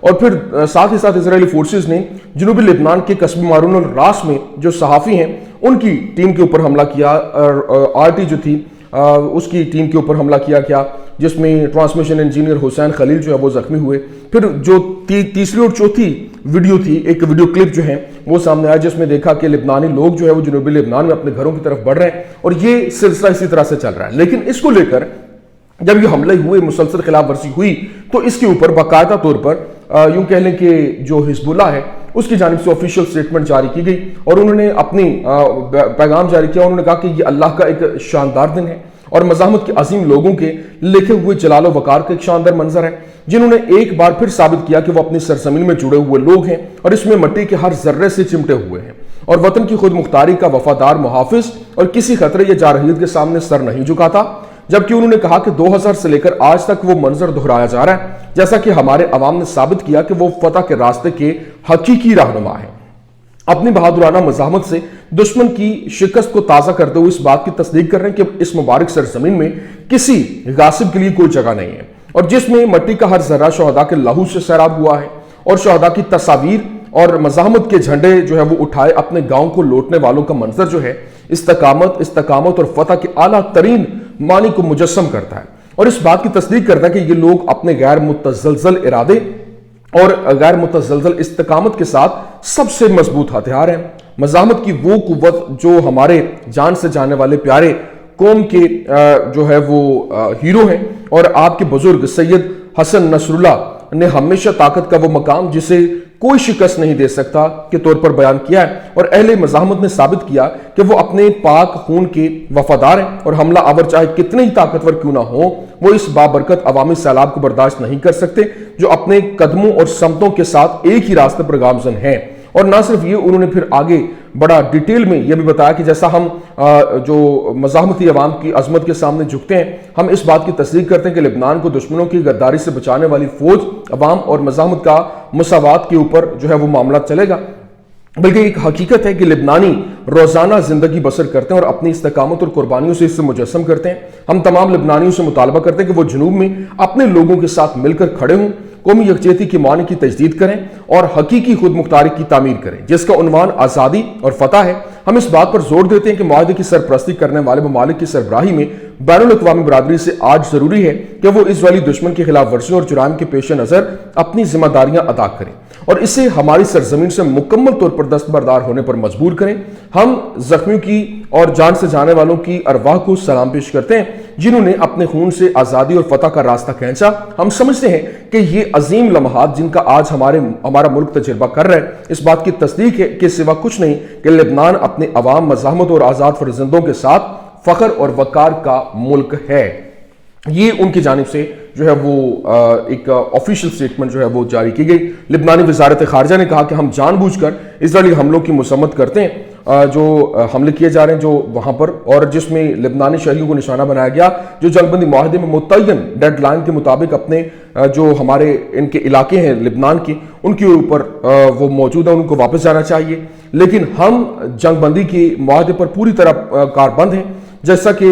اور پھر ساتھ ہی ساتھ اسرائیلی فورسز نے جنوبی لبنان کے قصبے مارون الراس میں جو صحافی ہیں ان کی ٹیم کے اوپر حملہ کیا، آر ٹی جو تھی اس کی ٹیم کے اوپر حملہ کیا گیا، جس میں ٹرانسمیشن انجینئر حسین خلیل جو ہے وہ زخمی ہوئے۔ پھر جو تیسری اور چوتھی ویڈیو تھی، ایک ویڈیو کلپ جو ہے وہ سامنے آیا جس میں دیکھا کہ لبنانی لوگ جو ہے وہ جنوبی لبنان میں اپنے گھروں کی طرف بڑھ رہے ہیں، اور یہ سلسلہ اسی طرح سے چل رہا ہے۔ لیکن اس کو لے کر جب یہ حملے ہوئے، مسلسل خلاف ورزی ہوئی، تو اس کے اوپر باقاعدہ طور پر یوں کہہ لیں کہ جو حزب اللہ ہے اس کی جانب سے آفیشیل سٹیٹمنٹ جاری کی گئی، اور انہوں نے اپنی پیغام جاری کیا۔ انہوں نے کہا کہ یہ اللہ کا ایک شاندار دن ہے اور مزاحمت کے عظیم لوگوں کے لکھے ہوئے جلال و وقار کا ایک شاندار منظر ہے، جنہوں نے ایک بار پھر ثابت کیا کہ وہ اپنی سرزمین میں جڑے ہوئے لوگ ہیں اور اس میں مٹی کے ہر ذرے سے چمٹے ہوئے ہیں، اور وطن کی خود مختاری کا وفادار محافظ اور کسی خطرے یا جارحیت کے سامنے سر نہیں جھکاتا۔ جبکہ انہوں نے کہا کہ 2000 سے لے کر آج تک وہ منظر دہرایا جا رہا ہے، جیسا کہ ہمارے عوام نے ثابت کیا کہ وہ فتح کے راستے کے حقیقی رہنما ہیں۔ اپنی بہادرانہ مزاحمت سے دشمن کی شکست کو تازہ کرتے ہوئے اس بات کی تصدیق کر رہے ہیں کہ اس مبارک سرزمین میں کسی غاصب کے لیے کوئی جگہ نہیں ہے، اور جس میں مٹی کا ہر ذرہ شہداء کے لہو سے سیراب ہوا ہے، اور شہداء کی تصاویر اور مزاحمت کے جھنڈے جو ہے وہ اٹھائے اپنے گاؤں کو لوٹنے والوں کا منظر جو ہے استقامت اور فتح کے اعلیٰ ترین معنی کو مجسم کرتا ہے، اور اس بات کی تصدیق کرتا ہے کہ یہ لوگ اپنے غیر متزلزل ارادے اور غیر متزلزل استقامت کے ساتھ سب سے مضبوط ہتھیار ہیں۔ مزاحمت کی وہ قوت جو ہمارے جان سے جانے والے پیارے قوم کے جو ہے وہ ہیرو ہیں، اور آپ کے بزرگ سید حسن نصر اللہ نے ہمیشہ طاقت کا وہ مقام جسے کوئی شکست نہیں دے سکتا کے طور پر بیان کیا ہے، اور اہل مزاحمت نے ثابت کیا کہ وہ اپنے پاک خون کے وفادار ہیں، اور حملہ آور چاہے کتنے ہی طاقتور کیوں نہ ہو، وہ اس بابرکت عوامی سیلاب کو برداشت نہیں کر سکتے جو اپنے قدموں اور سمتوں کے ساتھ ایک ہی راستے پر گامزن ہیں۔ اور نہ صرف یہ، انہوں نے پھر آگے بڑا ڈیٹیل میں یہ بھی بتایا کہ جیسا ہم جو مزاحمتی عوام کی عظمت کے سامنے جھکتے ہیں، ہم اس بات کی تصدیق کرتے ہیں کہ لبنان کو دشمنوں کی غداری سے بچانے والی فوج، عوام اور مزاحمت کا مساوات کے اوپر جو ہے وہ معاملات چلے گا، بلکہ ایک حقیقت ہے کہ لبنانی روزانہ زندگی بسر کرتے ہیں اور اپنی استقامت اور قربانیوں سے اس سے مجسم کرتے ہیں۔ ہم تمام لبنانیوں سے مطالبہ کرتے ہیں کہ وہ جنوب میں اپنے لوگوں کے ساتھ مل کر کھڑے ہوں، قومی یکجہتی کے معنی کی تجدید کریں اور حقیقی خود مختاری کی تعمیر کریں، جس کا عنوان آزادی اور فتح ہے۔ ہم اس بات پر زور دیتے ہیں کہ معاہدے کی سرپرستی کرنے والے ممالک کی سربراہی میں بین الاقوامی برادری سے آج ضروری ہے کہ وہ اسرائیلی دشمن کی خلاف ورزیوں اور جرائم کے پیش نظر اپنی ذمہ داریاں ادا کریں اور اسے ہماری سرزمین سے مکمل طور پر دستبردار ہونے پر مجبور کریں۔ ہم زخمیوں کی اور جان سے جانے والوں کی ارواح کو سلام پیش کرتے ہیں جنہوں نے اپنے خون سے آزادی اور فتح کا راستہ کھینچا۔ ہم سمجھتے ہیں کہ یہ عظیم لمحات جن کا آج ہمارا ملک تجربہ کر رہا ہے، اس بات کی تصدیق ہے کہ سوا کچھ نہیں کہ لبنان اپنے عوام، مزاحمت اور آزاد فرزندوں کے ساتھ فخر اور وقار کا ملک ہے۔ یہ ان کی جانب سے جو ہے وہ ایک آفیشیل سٹیٹمنٹ جو ہے وہ جاری کی گئی۔ لبنانی وزارت خارجہ نے کہا کہ ہم جان بوجھ کر اسرائیلی حملوں کی مذمت کرتے ہیں جو حملے کیے جا رہے ہیں جو وہاں پر، اور جس میں لبنانی شہریوں کو نشانہ بنایا گیا جو جنگ بندی معاہدے میں متعین ڈیڈ لائن کے مطابق اپنے جو ہمارے ان کے علاقے ہیں لبنان کے، ان کے اوپر وہ موجود ہیں، ان کو واپس جانا چاہیے۔ لیکن ہم جنگ بندی کے معاہدے پر پوری طرح کاربند ہیں، جیسا کہ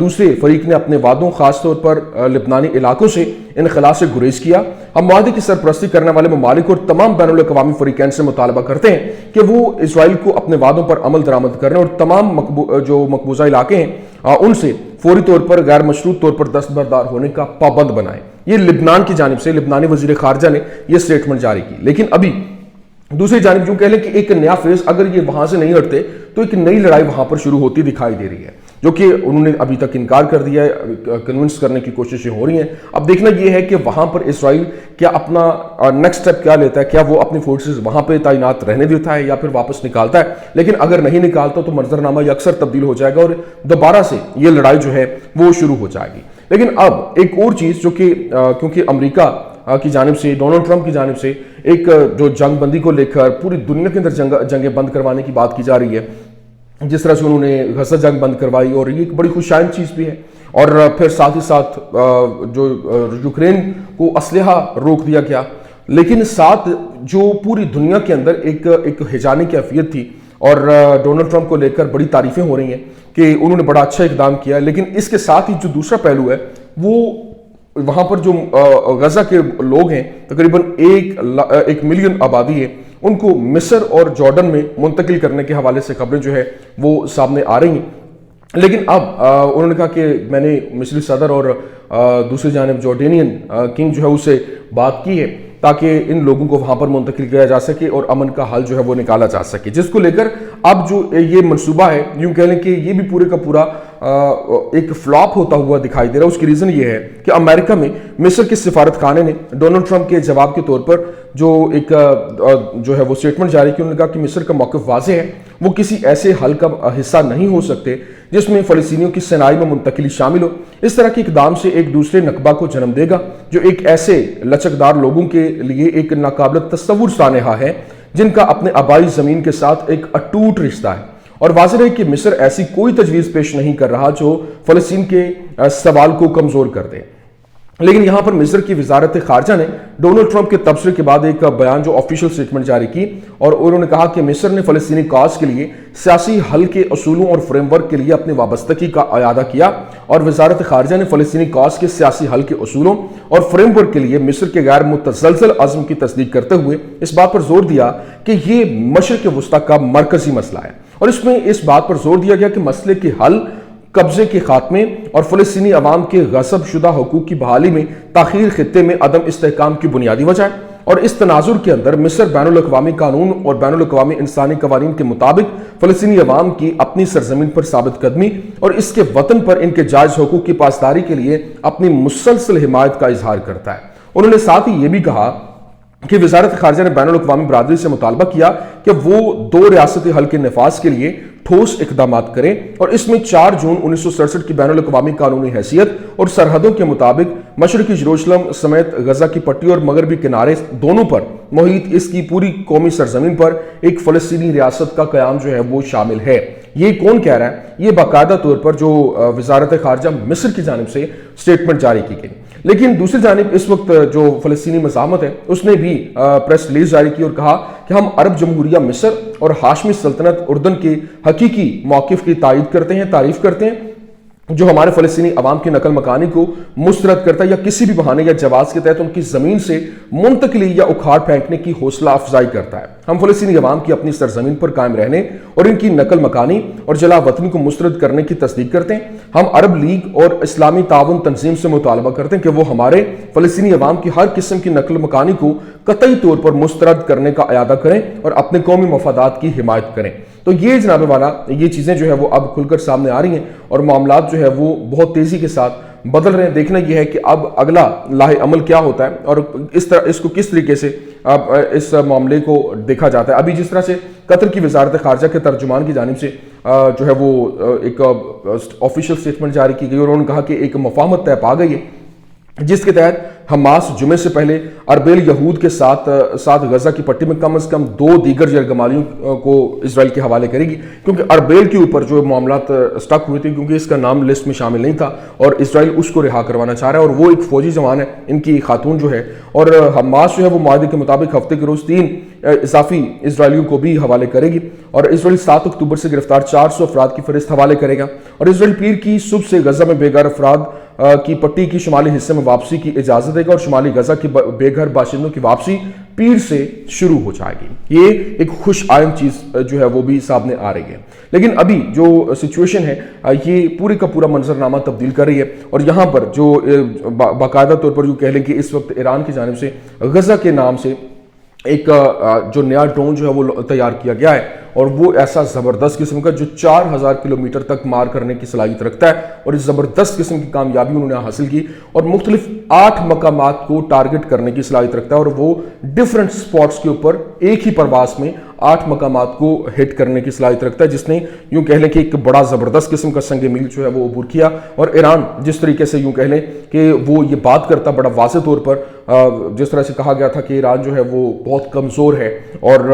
دوسرے فریق نے اپنے وعدوں خاص طور پر لبنانی علاقوں سے انخلا سے گریز کیا۔ ہم معاہدے کی سرپرستی کرنے والے ممالک اور تمام بین الاقوامی فریقین سے مطالبہ کرتے ہیں کہ وہ اسرائیل کو اپنے وعدوں پر عمل درآمد کریں اور تمام جو مقبوضہ علاقے ہیں ان سے فوری طور پر غیر مشروط طور پر دستبردار ہونے کا پابند بنائیں۔ یہ لبنان کی جانب سے لبنانی وزیر خارجہ نے یہ سٹیٹمنٹ جاری کی۔ لیکن ابھی دوسری جانب جو کہہ لیں کہ ایک نیا فیز، اگر یہ وہاں سے نہیں ہٹتے تو ایک نئی لڑائی وہاں پر شروع ہوتی دکھائی دے رہی ہے، جو کہ انہوں نے ابھی تک انکار کر دیا ہے، کنونس کرنے کی کوششیں ہو رہی ہیں۔ اب دیکھنا یہ ہے کہ وہاں پر اسرائیل کیا اپنا نیکسٹ سٹیپ کیا لیتا ہے، کیا وہ اپنی فورسز وہاں پہ تعینات رہنے دیتا ہے یا پھر واپس نکالتا ہے۔ لیکن اگر نہیں نکالتا تو منظرنامہ اکثر تبدیل ہو جائے گا اور دوبارہ سے یہ لڑائی جو ہے وہ شروع ہو جائے گی۔ لیکن اب ایک اور چیز جو کہ کیونکہ امریکہ کی جانب سے، ڈونلڈ ٹرمپ کی جانب سے ایک جو جنگ بندی کو لے کر پوری دنیا کے اندر جنگیں بند کروانے کی بات کی جا رہی ہے، جس طرح سے انہوں نے غزہ جنگ بند کروائی اور یہ ایک بڑی خوشائن چیز بھی ہے، اور پھر ساتھ ہی ساتھ جو یوکرین کو اسلحہ روک دیا گیا، لیکن ساتھ جو پوری دنیا کے اندر ایک ہیجانی کیفیت تھی، اور ڈونلڈ ٹرمپ کو لے کر بڑی تعریفیں ہو رہی ہیں کہ انہوں نے بڑا اچھا اقدام کیا۔ لیکن اس کے ساتھ ہی جو دوسرا پہلو ہے وہ وہاں پر جو غزہ کے لوگ ہیں تقریباً 1 ملین آبادی ہے، ان کو مصر اور جارڈن میں منتقل کرنے کے حوالے سے خبریں جو ہے وہ سامنے آ رہی ہیں۔ لیکن اب انہوں نے کہا کہ میں نے مصری صدر اور دوسری جانب جارڈینین کنگ جو ہے اسے بات کی ہے تاکہ ان لوگوں کو وہاں پر منتقل کیا جا سکے اور امن کا حل جو ہے وہ نکالا جا سکے، جس کو لے کر اب جو یہ منصوبہ ہے یوں کہہ لیں کہ یہ بھی پورے کا پورا ایک فلاپ ہوتا ہوا دکھائی دے رہا ہے۔ اس کی ریزن یہ ہے کہ امریکہ میں مصر کے سفارت خانے نے ڈونلڈ ٹرمپ کے جواب کے طور پر جو ہے وہ سٹیٹمنٹ جاری کی۔ انہوں نے کہا کہ مصر کا موقف واضح ہے، وہ کسی ایسے حل کا حصہ نہیں ہو سکتے جس میں فلسطینیوں کی سینائی میں منتقلی شامل ہو۔ اس طرح کے اقدام سے ایک دوسرے نکبہ کو جنم دے گا جو ایک ایسے لچکدار لوگوں کے لیے ایک ناقابل تصور سانحہ ہے جن کا اپنے آبائی زمین کے ساتھ ایک اٹوٹ رشتہ ہے، اور واضح ہے کہ مصر ایسی کوئی تجویز پیش نہیں کر رہا جو فلسطین کے سوال کو کمزور کر دے۔ لیکن یہاں پر مصر کی وزارت خارجہ نے ڈونلڈ ٹرمپ کے تبصرے کے بعد ایک بیان جو آفیشیل سٹیٹمنٹ جاری کی، اور انہوں نے کہا کہ مصر نے فلسطینی کاز کے لیے سیاسی حل کے اصولوں اور فریم ورک کے لیے اپنی وابستگی کا اعادہ کیا، اور وزارت خارجہ نے فلسطینی کاز کے سیاسی حل کے اصولوں اور فریم ورک کے لیے مصر کے غیر متزلزل عزم کی تصدیق کرتے ہوئے اس بات پر زور دیا کہ یہ مشرق وسطیٰ کا مرکزی مسئلہ ہے، اور اس میں اس بات پر زور دیا گیا کہ مسئلے کے حل، قبضے کے خاتمے اور فلسطینی عوام کے غصب شدہ حقوق کی بحالی میں تاخیر خطے میں عدم استحکام کی بنیادی وجہ ہے، اور اس تناظر کے اندر مصر بین الاقوامی قانون اور بین الاقوامی انسانی قوانین کے مطابق فلسطینی عوام کی اپنی سرزمین پر ثابت قدمی اور اس کے وطن پر ان کے جائز حقوق کی پاسداری کے لیے اپنی مسلسل حمایت کا اظہار کرتا ہے۔ انہوں نے ساتھ ہی یہ بھی کہا کہ وزارت خارجہ نے بین الاقوامی برادری سے مطالبہ کیا کہ وہ 2 ریاستی حل کے نفاذ کے لیے ٹھوس اقدامات کریں، اور اس میں 4 جون 1967 کی بین الاقوامی قانونی حیثیت اور سرحدوں کے مطابق مشرقی یروشلم سمیت غزہ کی پٹی اور مغربی کنارے دونوں پر محیط اس کی پوری قومی سرزمین پر ایک فلسطینی ریاست کا قیام جو ہے وہ شامل ہے۔ یہ کون کہہ رہا ہے؟ یہ باقاعدہ طور پر جو وزارت خارجہ مصر کی جانب سے سٹیٹمنٹ جاری کی گئی۔ لیکن دوسری جانب اس وقت جو فلسطینی مزاحمت ہے اس نے بھی پریس ریلیز جاری کی اور کہا کہ ہم عرب جمہوریہ مصر اور ہاشمی سلطنت اردن کے حقیقی موقف کی تائید کرتے ہیں، تعریف کرتے ہیں، جو ہمارے فلسطینی عوام کی نقل مکانی کو مسترد کرتا ہے یا کسی بھی بہانے یا جواز کے تحت ان کی زمین سے منتقلی یا اکھاڑ پھینکنے کی حوصلہ افزائی کرتا ہے۔ ہم فلسطینی عوام کی اپنی سرزمین پر قائم رہنے اور ان کی نقل مکانی اور جلا وطنی کو مسترد کرنے کی تصدیق کرتے ہیں۔ ہم عرب لیگ اور اسلامی تعاون تنظیم سے مطالبہ کرتے ہیں کہ وہ ہمارے فلسطینی عوام کی ہر قسم کی نقل مکانی کو قطعی طور پر مسترد کرنے کا اعادہ کریں اور اپنے قومی مفادات کی حمایت کریں۔ تو یہ جناب والا یہ چیزیں جو ہے وہ اب کھل کر سامنے آ رہی ہیں اور معاملات جو ہے وہ بہت تیزی کے ساتھ بدل رہے ہیں۔ دیکھنا یہ ہے کہ اب اگلا لاہ عمل کیا ہوتا ہے اور اس کو کس طریقے سے اب اس معاملے کو دیکھا جاتا ہے۔ ابھی جس طرح سے قطر کی وزارت خارجہ کے ترجمان کی جانب سے جو ہے وہ ایک آفیشیل سٹیٹمنٹ جاری کی گئی اور انہوں نے کہا کہ ایک مفاہمت طے پا گئی ہے جس کے تحت حماس جمعے سے پہلے اربیل یہود کے ساتھ غزہ کی پٹی میں کم از کم 2 دیگر یرغمالیوں کو اسرائیل کے حوالے کرے گی، کیونکہ اربیل کے اوپر جو معاملات سٹک ہوئے تھے کیونکہ اس کا نام لسٹ میں شامل نہیں تھا اور اسرائیل اس کو رہا کروانا چاہ رہا ہے، اور وہ ایک فوجی جوان ہے، ان کی خاتون جو ہے، اور حماس جو ہے وہ معاہدے کے مطابق ہفتے کے روز 3 اضافی اسرائیلیوں کو بھی حوالے کرے گی، اور اسرائیل 7 اکتوبر سے گرفتار 400 افراد کی فہرست حوالے کرے گا، اور اسرائیل پیر کی صبح سے غزہ میں بے گھر افراد کی پٹی کی شمالی حصے میں واپسی کی اجازت دے گا، اور شمالی غزہ کی بے گھر باشندوں کی واپسی پیر سے شروع ہو جائے گی۔ یہ ایک خوش آئند چیز جو ہے وہ بھی سامنے آ رہی ہے، لیکن ابھی جو سچویشن ہے یہ پوری کا پورا منظرنامہ تبدیل کر رہی ہے، اور یہاں پر جو باقاعدہ طور پر جو کہہ لیں کہ اس وقت ایران کی جانب سے غزہ کے نام سے ایک جو نیا ڈرون جو ہے وہ تیار کیا گیا ہے، اور وہ ایسا زبردست قسم کا جو 4000 کلومیٹر تک مار کرنے کی صلاحیت رکھتا ہے، اور اس زبردست قسم کی کامیابی انہوں نے حاصل کی اور مختلف 8 مقامات کو ٹارگٹ کرنے کی صلاحیت رکھتا ہے، اور وہ ڈیفرنٹ سپاٹس کے اوپر ایک ہی پرواز میں 8 مقامات کو ہٹ کرنے کی صلاحیت رکھتا ہے، جس نے یوں کہہ لیں کہ ایک بڑا زبردست قسم کا سنگ میل جو ہے وہ عبور کیا، اور ایران جس طریقے سے یوں کہہ لیں کہ وہ یہ بات کرتا بڑا واضح طور پر، جس طرح سے کہا گیا تھا کہ ایران جو ہے وہ بہت کمزور ہے، اور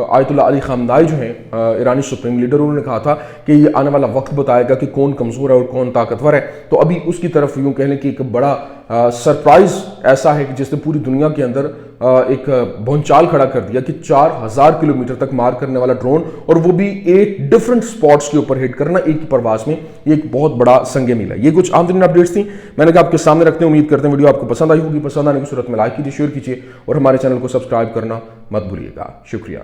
آیت اللہ علی خامنائی جو ہیں ایرانی سپریم لیڈر، انہوں نے کہا تھا کہ یہ آنے والا وقت بتائے گا کہ کون کمزور ہے اور کون طاقتور ہے، تو ابھی اس کی طرف یوں کہہ لیں کہ ایک بڑا سرپرائز ایسا ہے کہ جس نے پوری دنیا کے اندر ایک بھونچال کھڑا کر دیا کہ 4000 کلومیٹر تک مار کرنے والا ڈرون، اور وہ بھی 8 ڈیفرنٹ سپاٹس کے اوپر ہٹ کرنا ایک ہی پرواز میں، یہ ایک بہت بڑا سنگ میل ہے۔ یہ کچھ عام ترین اپڈیٹس تھیں، میں نے کہا آپ کے سامنے رکھتے ہیں۔ امید کرتے ہیں ویڈیو آپ کو پسند آئی ہوگی، پسند آنے کی صورت میں لائک کیجیے، شیئر کیجیے اور ہمارے چینل کو سبسکرائب کرنا مت بھولیے گا۔ شکریہ۔